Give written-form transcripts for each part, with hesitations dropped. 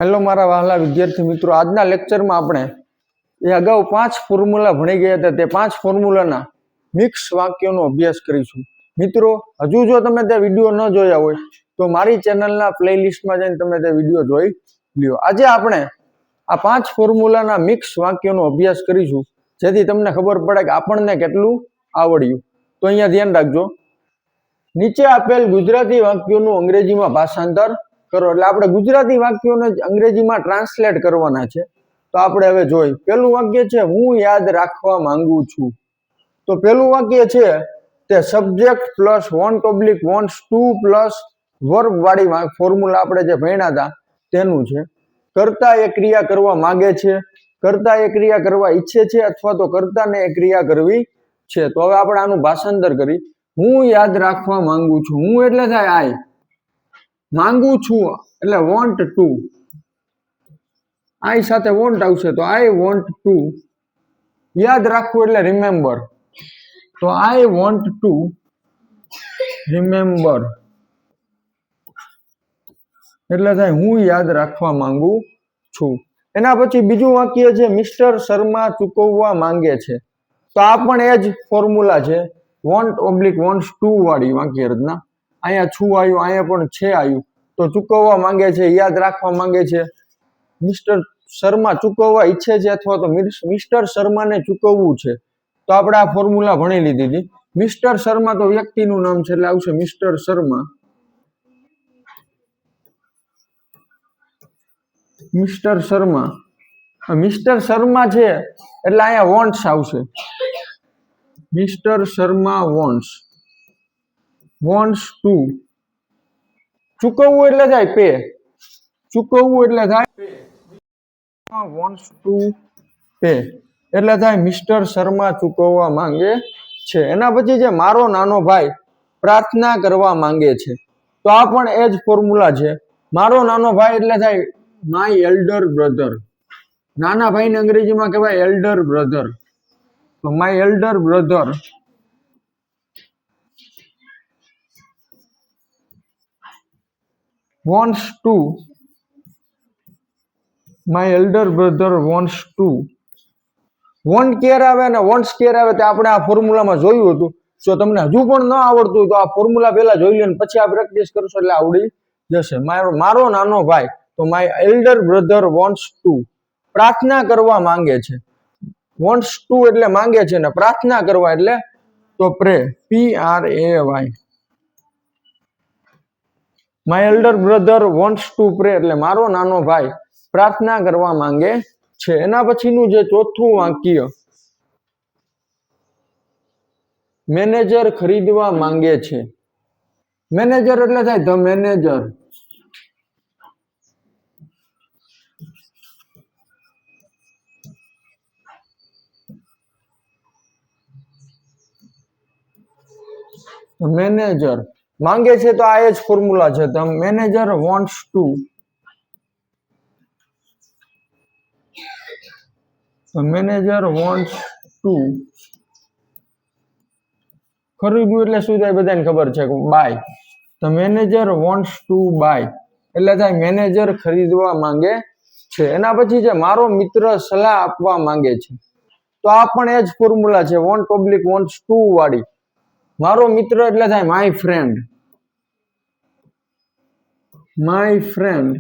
Hello મારા વહાલા વિદ્યાર્થી મિત્રો, આજના લેક્ચરમાં આપણે અગાઉ 5 ફોર્મ્યુલા ભણી ગયા હતા. તે 5 ફોર્મ્યુલાના મિક્સ વાક્યોનો અભ્યાસ કરીશું. મિત્રો, હજુ જો તમે તે વિડીયો ન જોયા હોય તો મારી ચેનલના પ્લેલિસ્ટમાં જઈને તમે તે વિડીયો જોઈ લ્યો. આજે આપણે આ 5 ફોર્મ્યુલાના મિક્સ વાક્યોનો અભ્યાસ કરીશું, જેથી તમને ખબર પડે કે આપણને કેટલું આવડ્યું. તો અહીંયા ધ્યાન રાખજો. નીચે આપેલ ગુજરાતી વાક્યોનું અંગ્રેજીમાં ભાષાંતર કરો. એટલે આપણે ગુજરાતી વાક્યોને અંગ્રેજીમાં ટ્રાન્સલેટ કરવાના છે. તો આપણે હવે જોઈ. પેલું વાક્ય છે, હું યાદ રાખવા માંગુ છું. તો પેલું વાક્ય છે તે subject plus want oblique wants to plus verb વાળી ફોર્મ્યુલા આપણે જે ભણ્યા હતા તેનું છે. કર્તા એ ક્રિયા કરવા માંગે છે, કર્તા એ ક્રિયા કરવા ઈચ્છે છે, અથવા તો કર્તાને એ ક્રિયા કરવી છે. તો હવે આપણે આનું ભાષાંતર કરી. હું યાદ રાખવા માંગુ છું. હું એટલે થાય આઈ, માંગુ છું એટલે વોન્ટ ટુ, આઈ સાથે વોન્ટ આવશે તો આઈ વોન્ટ ટુ. યાદ રાખવું એટલે રિમેમ્બર, તો આઈ વોન્ટ ટુ રિમેમ્બર. એટલે થાય હું યાદ રાખવા માંગુ છું. એના પછી બીજું વાક્ય છે, મિસ્ટર શર્મા ચૂકવવા માંગે છે. તો આ પણ એ જ ફોર્મ્યુલા છે, વોન્ટ ઓબ્લિક વોન્ટ્સ ટુ વાળી વાક્ય રચના. અહીંયા છું આવ્યું, અહીંયા પણ છે આવ્યું. તો ચૂકવવા માંગે છે, યાદ રાખવા માંગે છે. મિસ્ટર શર્મા ચૂકવવા ઈચ્છે છે, અથવા તો મિસ્ટર શર્માને ચૂકવવું છે. તો આપણે આ ફોર્મ્યુલા ભણી લીધી હતી. મિસ્ટર શર્મા તો વ્યક્તિનું નામ છે એટલે આવશે mister Sharma. Mister Sharma, mister Sharma છે એટલે અહીંયા વોન્ટ્સ આવશે. Mister Sharma wants, wants to. ચૂકવવું એટલે થાય પે, ચૂકવવું એટલે થાય વોન્ટ્સ ટુ પે. એટલે થાય મિસ્ટર શર્મા ચૂકવવા માંગે છે. એના પછી જે મારો નાનો ભાઈ પ્રાર્થના કરવા માંગે છે. તો આ પણ એ જ ફોર્મ્યુલા છે. મારો નાનો ભાઈ એટલે થાય માય એલ્ડર બ્રધર. નાના ભાઈને અંગ્રેજીમાં કહેવાય એલ્ડર બ્રધર. તો my elder brother wants to, my elder brother wants to. Want ક્યારે આવે અને વોન્ટ્સ ક્યારે આવે તે આપણે આ ફોર્મ્યુલામાં જોયું હતું. જો તમને હજુ પણ ન આવડતું તો આ ફોર્મ્યુલા પહેલા જોઈ લો, પછી આ પ્રેક્ટિસ કરશો એટલે આવડી જશે. મારો નાનો ભાઈ, તો my elder brother wants to, પ્રાર્થના કરવા માંગે છે. વોન્ટ્સ ટુ એટલે માંગે છે, ને પ્રાર્થના કરવા એટલે તો પ્રે, PRAY. My elder brother wants to પ્રે એટલે મારો નાનો ભાઈ પ્રાર્થના કરવા માંગે છે. એના પછીનું જે ચોથું વાક્ય, મેનેજર ખરીદવા માંગે છે. મેનેજર એટલે થાય ધ મેનેજર. મેનેજર માંગે છે તો આ જ ફોર્મ્યુલા છે. The manager wants to, the manager wants to. ખરીદવું એટલે શું થાય બધાને ખબર છે, buy. The manager wants to buy એટલે થાય મેનેજર ખરીદવા માંગે છે. એના પછી છે મારો મિત્ર સલાહ આપવા માંગે છે. તો આ પણ એ જ ફોર્મ્યુલા છે, વોન્ટ ઓબ્લિક વોન્ટ્સ ટુ વાળી. મારો મિત્ર એટલે થાય my friend, my friend.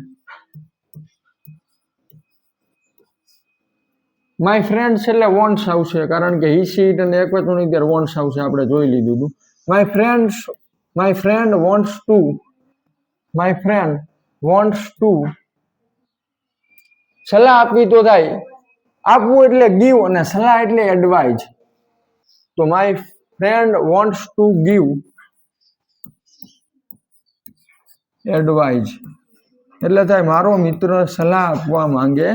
My friends એટલે વોન્ટ્સ આવશે, કારણ કે હી સી ઇટ અને એકવચન ત્યારે વોન્ટ્સ આવશે, આપણે જોઈ લીધું હતું. My friends, my friend wants two, my friend wants two. સલાહ આપવી તો થાય, આપવું એટલે ગીવ અને સલાહ એટલે એડવાઇઝ. તો my friend wants to give advise એટલે થાય મારો મિત્ર સલાહ આપવા માંગે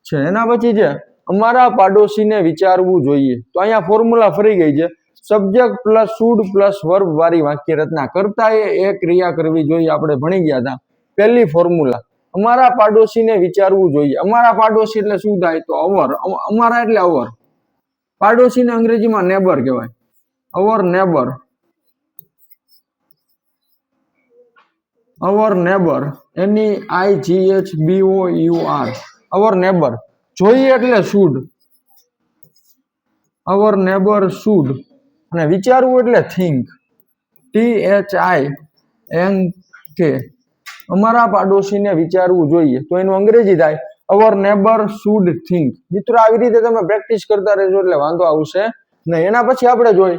છે. એના પછી છે અમારા પાડોશીને વિચારવું જોઈએ. તો અહીંયા ફોર્મ્યુલા ફરી ગઈ છે, subject plus should plus verb વાળી વાક્ય રચના. કરતા એ ક્રિયા કરવી જોઈએ, આપણે ભણી ગયા હતા. પહેલી ફોર્મ્યુલા, અમારા પાડોશીને વિચારવું જોઈએ. અમારા પાડોશી એટલે શું થાય તો અવર. અમારા એટલે અવર. પાડોશીને અંગ્રેજીમાં નેબર કહેવાય, અવર નેબર. અવર નેબર NEIGHBOUR, અવર નેબર. જોઈએ એટલે શુડ, અવર નેબર શુડ. અને વિચારવું એટલે થિંક, THINK, અમારા પાડોશીને વિચારવું જોઈએ. તો એનું અંગ્રેજી થાય અવર નેબર શુડ થિંક. મિત્રો આવી રીતે તમે પ્રેક્ટિસ કરતા રહેજો એટલે વાંધો આવશે નહીં. એના પછી આપણે જોઈ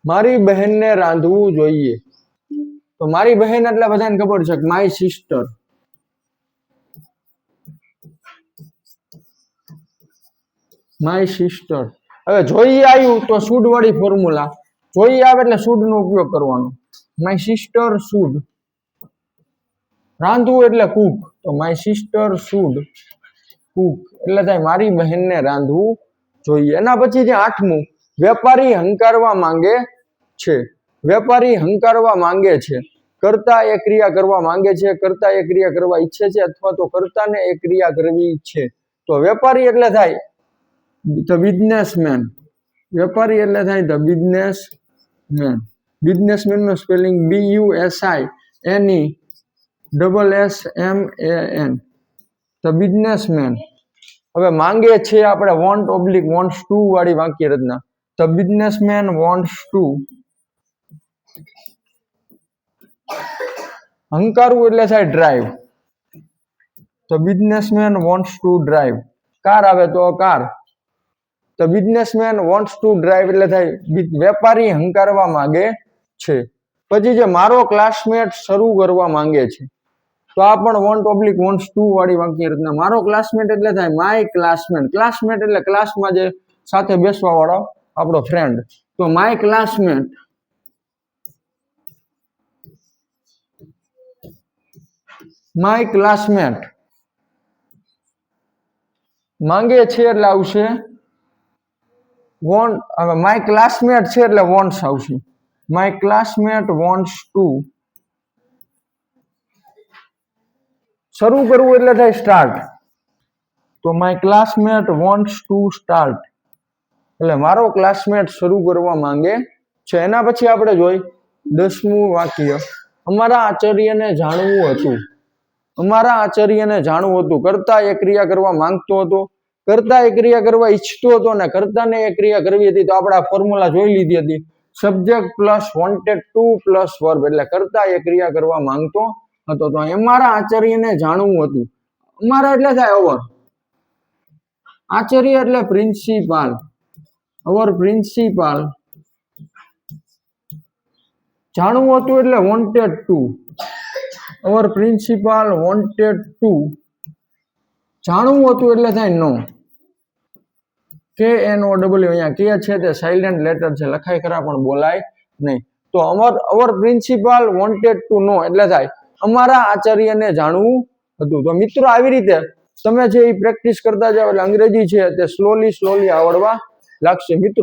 મારી બહેનને રાંધવું જોઈએ. તો મારી બહેન એટલે બધાને ખબર છે માય સિસ્ટર. My sister. હવે જોઈએ આવ્યું તો શુડ વાળી ફોર્મ્યુલા. જોઈએ આવે એટલે શુડ નો ઉપયોગ કરવાનો. My sister should. રાંધવું એટલે કુક. તો માય સિસ્ટર શુડ કુક એટલે થાય મારી બહેનને રાંધવું જોઈએ. એના પછી જે 8મું, વેપારી હંકારવા માંગે છે. વેપારી હંકારવા માંગે છે. કરતા એ ક્રિયા કરવા માંગે છે, કરતા એ ક્રિયા કરવા ઈચ્છે છે, અથવા તો કરતાને એ ક્રિયા કરવી છે. તો વેપારી એટલે થાય ધ બિઝનેસમેન. વેપારી એટલે થાય ધ બિઝનેસમેન. બિઝનેસમેન નું સ્પેલિંગ BUSINESSMAN. The businessman. હવે માંગે છે આપણે વોન્ટ ઓબ્લિક વોન્ટ્સ ટુ વાળી વાક્ય રચના. The businessman wants to. હંકારવું એટલે થાય drive. The businessman wants to drive. Car આવે તો car. The businessman wants to drive એટલે થાય વેપારી હંકારવા માંગે છે. પછી જે મારો ક્લાસમેટ શરૂ કરવા માંગે છે. તો આ પણ વોન્ટ ઓબ્લિક વોન્ટ્સ ટુ વાળી વાક્ય રચના. મારો ક્લાસમેટ એટલે થાય માય ક્લાસમેટ. ક્લાસમેટ એટલે ક્લાસમાં જે સાથે બેસવા વાળો આપણો ફ્રેન્ડ. તો માય ક્લાસમેટ. My classmate. માંગે છે એટલે આવશે વોન્ટ. હવે માય ક્લાસમેટ છે એટલે વોન્ટ્સ આવશે. My classmate wants to. શરૂ કરવું એટલે થાય સ્ટાર્ટ. તો my classmate wants to start એટલે મારો ક્લાસમેટ શરૂ કરવા માંગે છે. એના પછી આપણે જોઈ 10મું વાક્ય, અમારા આચાર્યને જાણવું હતું. અમારા આચાર્યને જાણવું હતું. કરતા એ ક્રિયા કરવા માંગતો હતો, કરતા એ ક્રિયા કરવા ઈચ્છતો હતો અને કરતાને એ ક્રિયા કરવી હતી. તો આપણે આ ફોર્મ્યુલા જોઈ લીધી હતી. Subject plus wanted to plus verb એટલે કરતા એ ક્રિયા કરવા માંગતો હતો. તો અમારા આચાર્યને જાણવું હતું. અમારા એટલે થાય અવર. આચાર્ય એટલે પ્રિન્સિપાલ. અવર પ્રિન્સિપાલ. જાણવું હતું એટલે wanted to. Our principal wanted to. જાણવું હતું એટલે થાય નો. KNOW. અહીંયા કે છે તે સાયલેન્ટ લેટર છે, લખાય ખરા પણ બોલાય નહીં. તો અવર પ્રિન્સિપાલ વોન્ટેડ ટુ નો એટલે થાય અમારા આચાર્યને જાણવું હતું. તો મિત્રો આવી રીતે તમે જે પ્રેક્ટિસ કરતા જાવ એટલે અંગ્રેજી છે તે સ્લોલી આવડવા લાગશે મિત્રો.